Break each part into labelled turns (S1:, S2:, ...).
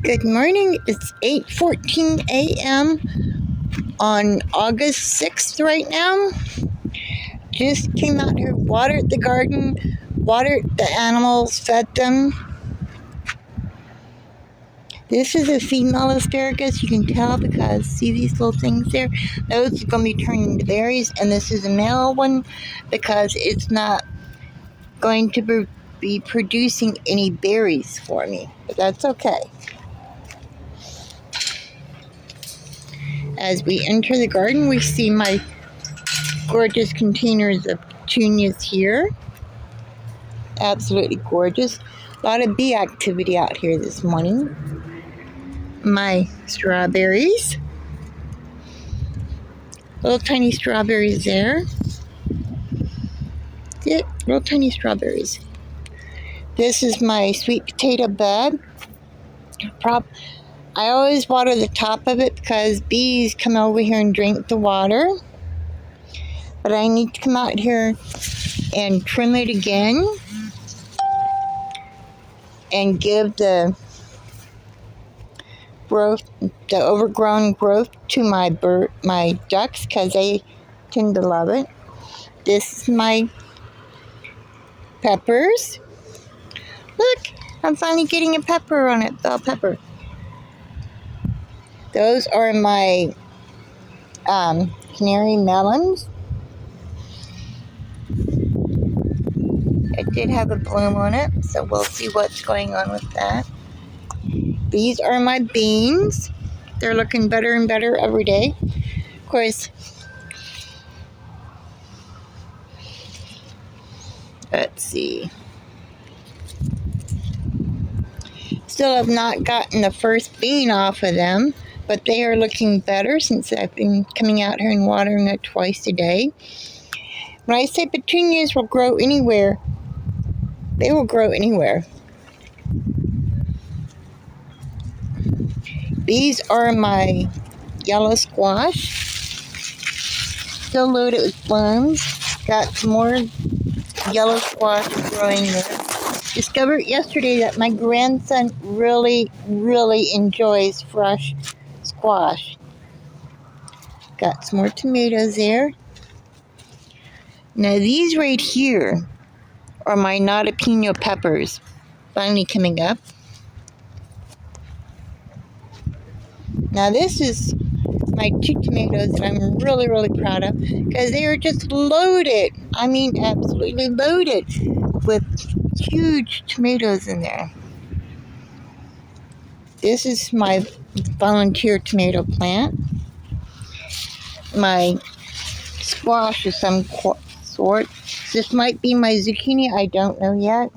S1: Good morning. It's 8:14 a.m. on August 6th right now. Just came out here, watered the garden, watered the animals, fed them. This is a female asparagus. You can tell because see these little things there? Those are going to be turning into berries. And this is a male one because it's not going to be producing any berries for me. But that's okay. As we enter the garden, we see my gorgeous containers of petunias here. Absolutely gorgeous. A lot of bee activity out here this morning. My strawberries. Little tiny strawberries there. Yeah, little tiny strawberries. This is my sweet potato bed. I always water the top of it because bees come over here and drink the water. But I need to come out here and trim it again and give the growth, the overgrown growth to my ducks because they tend to love it. This is my peppers. Look, I'm finally getting a pepper on it, bell pepper. Those are my canary melons. It did have a bloom on it, so we'll see what's going on with that. These are my beans. They're looking better and better every day. Of course, let's see. Still have not gotten the first bean off of them, but they are looking better since I've been coming out here and watering it twice a day. When I say petunias will grow anywhere, they will grow anywhere. These are my yellow squash. Still loaded with blooms. Got some more yellow squash growing there. Discovered yesterday that my grandson really enjoys fresh squash. Got some more tomatoes there. Now these right here are my jalapeno peppers, finally coming up. Now this is my 2 tomatoes that I'm really proud of because they are just loaded. I mean absolutely loaded with huge tomatoes in there. This is my volunteer tomato plant. My squash of some sort. This might be my zucchini, I don't know yet.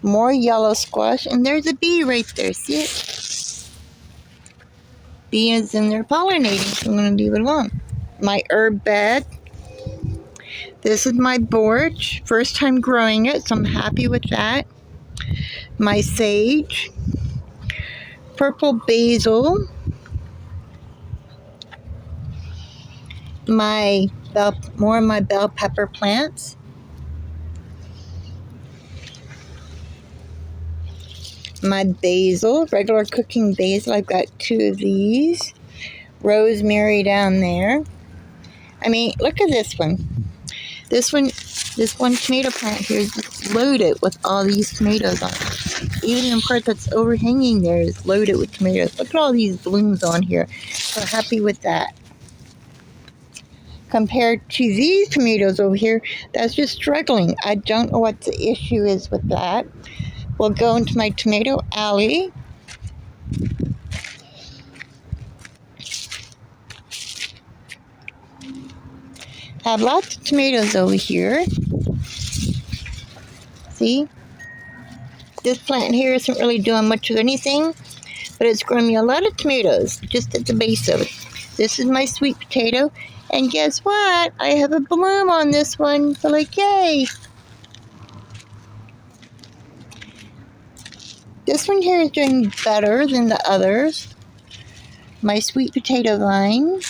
S1: More yellow squash, and there's a bee right there, see it? Bee is in there pollinating, so I'm going to leave it alone. My herb bed. This is my borage, first time growing it, so I'm happy with that. My sage. Purple basil. More of my bell pepper plants. My basil, regular cooking basil. I've got 2 of these. Rosemary down there. I mean, look at this one. This one tomato plant here is just loaded with all these tomatoes on it. Even the part that's overhanging there is loaded with tomatoes. Look at all these blooms on here. So happy with that. Compared to these tomatoes over here, that's just struggling. I don't know what the issue is with that. We'll go into my tomato alley. Have lots of tomatoes over here. See? This plant here isn't really doing much of anything, but it's growing me a lot of tomatoes just at the base of it. This is my sweet potato, and guess what? I have a bloom on this one, so like, yay! This one here is doing better than the others. My sweet potato vine.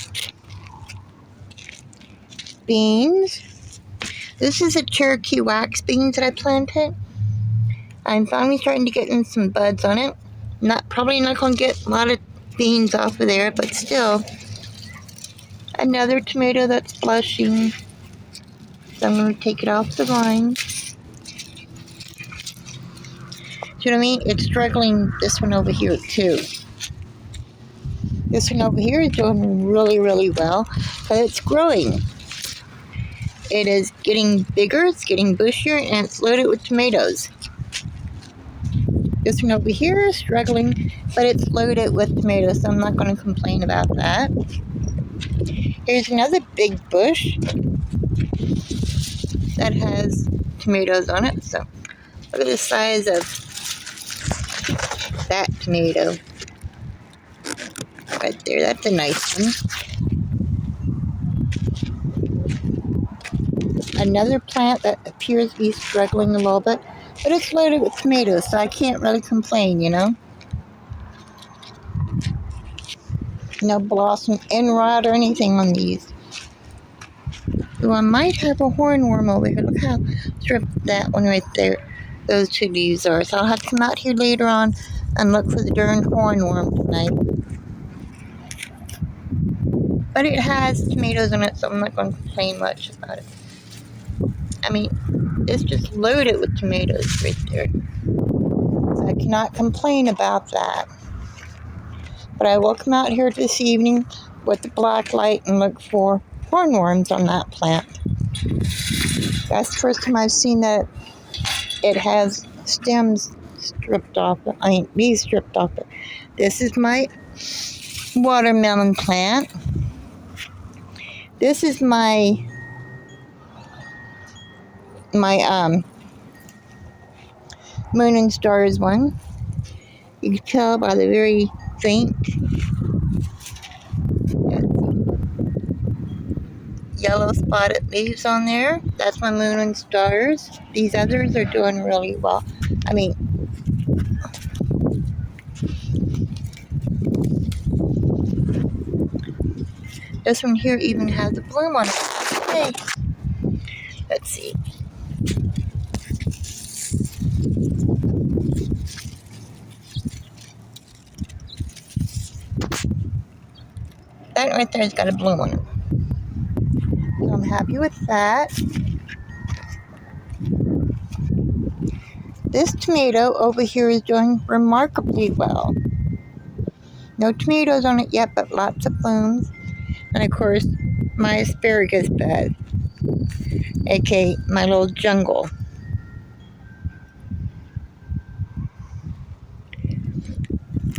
S1: Beans. This is a Cherokee wax beans that I planted. I'm finally starting to get in some buds on it. Probably not going to get a lot of beans off of there, but still. Another tomato that's blushing. So I'm going to take it off the vine. See what I mean? It's struggling, this one over here too. This one over here is doing really, really well, but it's growing. It is getting bigger, it's getting bushier, and it's loaded with tomatoes. This one over here is struggling, but it's loaded with tomatoes, so I'm not going to complain about that. Here's another big bush that has tomatoes on it. So look at the size of that tomato right there. That's a nice one. Another plant that appears to be struggling a little bit, but it's loaded with tomatoes, so I can't really complain, you know. No blossom end rot or anything on these. Ooh, I might have a hornworm over here. Look how stripped that one right there, those two leaves are. So I'll have to come out here later on and look for the darn hornworm tonight. But it has tomatoes in it, so I'm not going to complain much about it. I mean, it's just loaded with tomatoes right there. So I cannot complain about that. But I will come out here this evening with the black light and look for hornworms on that plant. That's the first time I've seen that it has stems stripped off. Leaves stripped off. This is my watermelon plant. This is my Moon and Stars one. You can tell by the very faint yellow spotted leaves on there. That's my Moon and Stars. These others are doing really well. I mean, this one here even has a bloom on it. Hey, let's see. That right there's got a bloom on it. So I'm happy with that. This tomato over here is doing remarkably well. No tomatoes on it yet, but lots of blooms. And of course, my asparagus bed, aka my little jungle.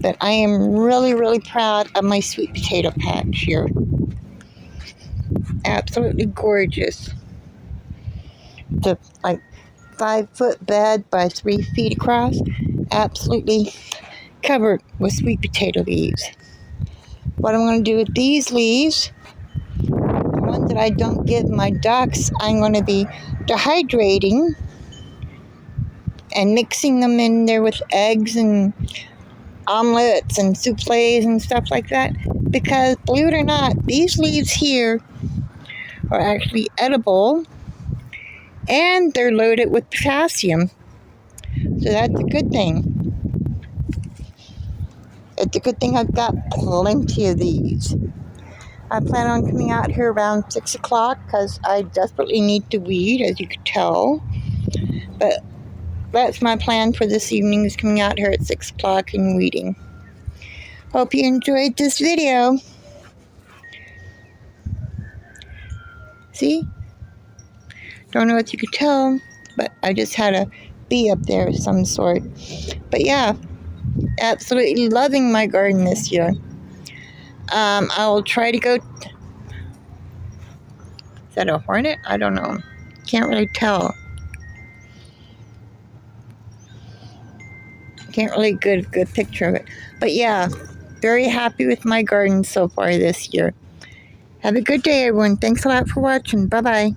S1: But I am really, really proud of my sweet potato patch here. Absolutely gorgeous. The 5-foot bed by 3 feet across, absolutely covered with sweet potato leaves. What I'm going to do with these leaves, the ones that I don't give my ducks, I'm going to be dehydrating and mixing them in there with eggs and omelets and souffles and stuff like that, because believe it or not, these leaves here are actually edible and they're loaded with potassium, so that's a good thing. It's a good thing I've got plenty of these. I plan on coming out here around 6 o'clock because I desperately need to weed, as you could tell. But that's my plan for this evening, is coming out here at 6 o'clock and weeding. Hope you enjoyed this video. See? Don't know what you could tell, but I just had a bee up there of some sort. But yeah, absolutely loving my garden this year. I will try to go... Is that a hornet? I don't know. Can't really tell. Can't really get a good picture of it. But yeah, very happy with my garden so far this year. Have a good day, everyone. Thanks a lot for watching. Bye-bye.